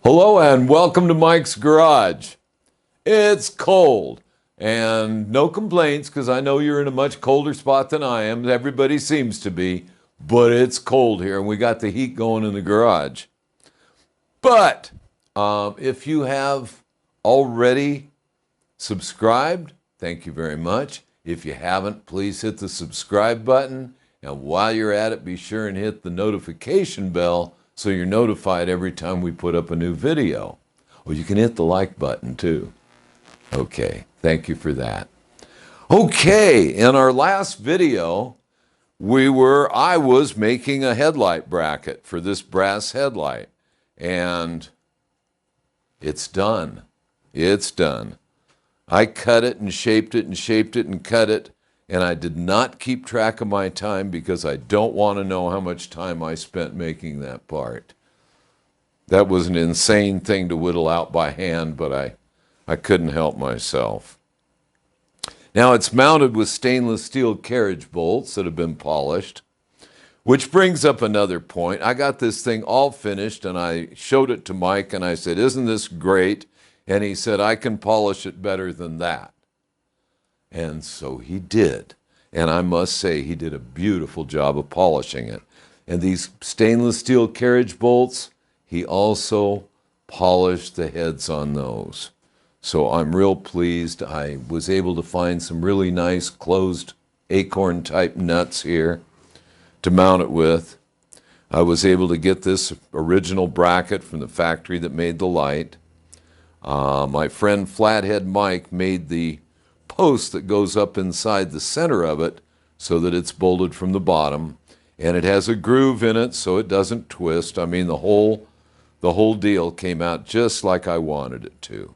Hello and welcome to Mike's Garage. It's cold and no complaints because I know you're in a much colder spot than I am. Everybody seems to be, but it's cold here and we got the heat going in the garage. But if you have already subscribed, thank you very much. If you haven't, please hit the subscribe button. And while you're at it, be sure and hit the notification bell so you're notified every time we put up a new video. Or you can hit the like button too. Okay, thank you for that. Okay, in our last video, I was making a headlight bracket for this brass headlight. And it's done. It's done. I cut it and shaped it and shaped it and cut it. And I did not keep track of my time because I don't want to know how much time I spent making that part. That was an insane thing to whittle out by hand, but I couldn't help myself. Now it's mounted with stainless steel carriage bolts that have been polished, which brings up another point. I got this thing all finished and I showed it to Mike and I said, "Isn't this great?" And he said, "I can polish it better than that." And so he did. And I must say, he did a beautiful job of polishing it. And these stainless steel carriage bolts, he also polished the heads on those. So I'm real pleased. I was able to find some really nice closed acorn type nuts here to mount it with. I was able to get this original bracket from the factory that made the light. My friend Flathead Mike made the post that goes up inside the center of it so that it's bolted from the bottom, and it has a groove in it so it doesn't twist. I mean, the whole deal came out just like I wanted it to.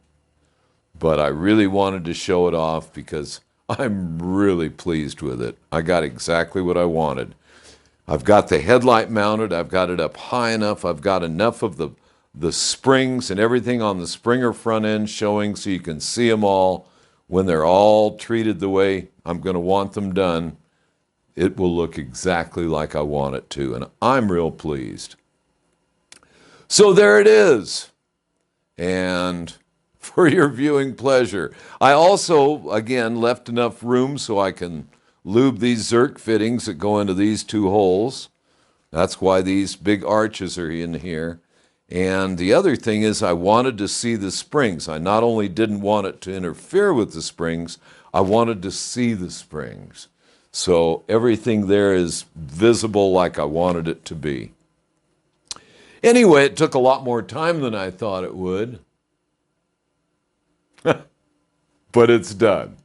But I really wanted to show it off because I'm really pleased with it. I got exactly what I wanted. I've got the headlight mounted. I've got it up high enough. I've got enough of the springs and everything on the Springer front end showing so you can see them all. When they're all treated the way I'm going to want them done, it will look exactly like I want it to, and I'm real pleased. So there it is. And for your viewing pleasure, I also, again, left enough room so I can lube these Zerk fittings that go into these two holes. That's why these big arches are in here. And the other thing is I wanted to see the springs. I not only didn't want it to interfere with the springs, I wanted to see the springs. So everything there is visible like I wanted it to be. Anyway, it took a lot more time than I thought it would. But it's done.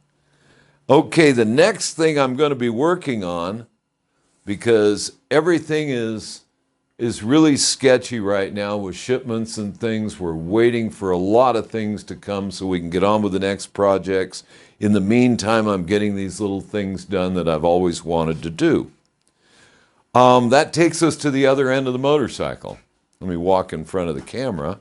Okay, the next thing I'm going to be working on, because everything is really sketchy right now with shipments and things. We're waiting for a lot of things to come so we can get on with the next projects. In the meantime, I'm getting these little things done that I've always wanted to do. That takes us to the other end of the motorcycle. Let me walk in front of the camera.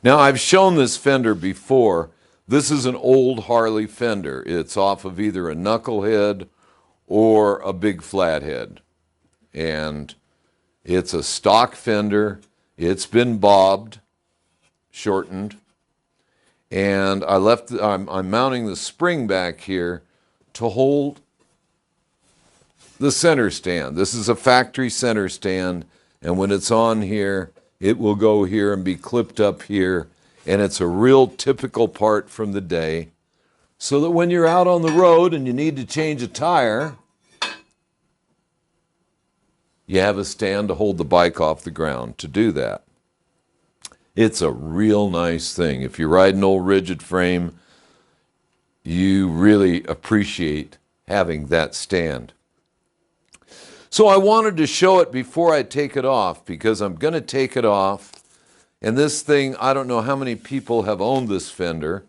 Now, I've shown this fender before. This is an old Harley fender. It's off of either a knucklehead or a big flathead. And it's a stock fender. It's been bobbed, shortened. And I'm mounting the spring back here to hold the center stand. This is a factory center stand. And when it's on here, it will go here and be clipped up here. And it's a real typical part from the day. So that when you're out on the road and you need to change a tire, you have a stand to hold the bike off the ground to do that. It's a real nice thing. If you ride an old rigid frame, you really appreciate having that stand. So I wanted to show it before I take it off because I'm going to take it off. And this thing, I don't know how many people have owned this fender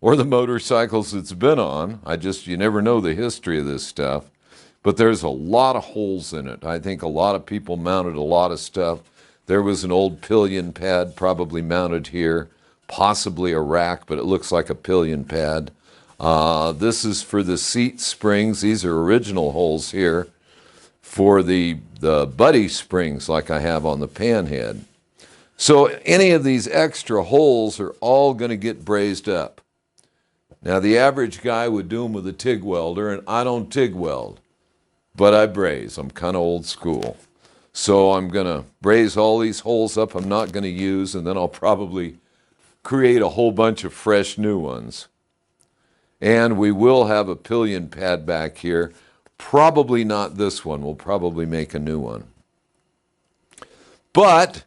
or the motorcycles it's been on. You never know the history of this stuff. But there's a lot of holes in it. I think a lot of people mounted a lot of stuff. There was an old pillion pad probably mounted here, possibly a rack, but it looks like a pillion pad. This is for the seat springs. These are original holes here. For the the buddy springs like I have on the panhead. So any of these extra holes are all going to get brazed up. Now the average guy would do them with a TIG welder, and I don't TIG weld, but I braze. I'm kind of old school. So I'm going to braze all these holes up I'm not going to use, and then I'll probably create a whole bunch of fresh new ones. And we will have a pillion pad back here. Probably not this one. We'll probably make a new one. But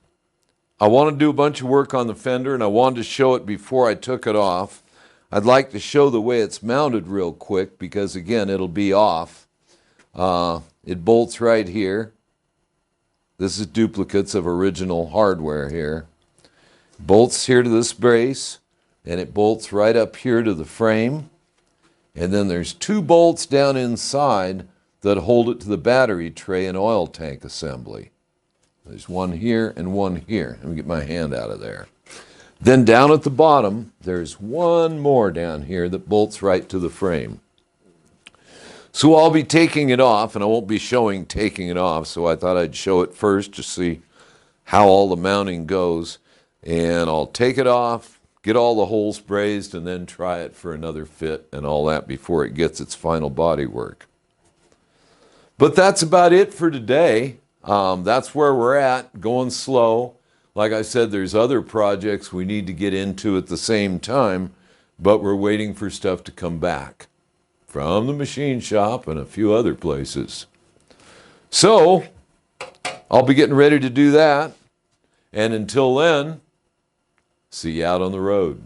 I want to do a bunch of work on the fender, and I wanted to show it before I took it off. I'd like to show the way it's mounted real quick because, again, it'll be off. It bolts right here. This is duplicates of original hardware here. Bolts here to this brace, and it bolts right up here to the frame. And then there's 2 bolts down inside that hold it to the battery tray and oil tank assembly. There's one here and one here. Let me get my hand out of there. Then down at the bottom, there's one more down here that bolts right to the frame. So I'll be taking it off, and I won't be showing taking it off, so I thought I'd show it first to see how all the mounting goes. And I'll take it off, get all the holes brazed, and then try it for another fit and all that before it gets its final body work. But that's about it for today. That's where we're at, going slow. Like I said, there's other projects we need to get into at the same time, but we're waiting for stuff to come back from the machine shop and a few other places. So I'll be getting ready to do that. And until then, see you out on the road.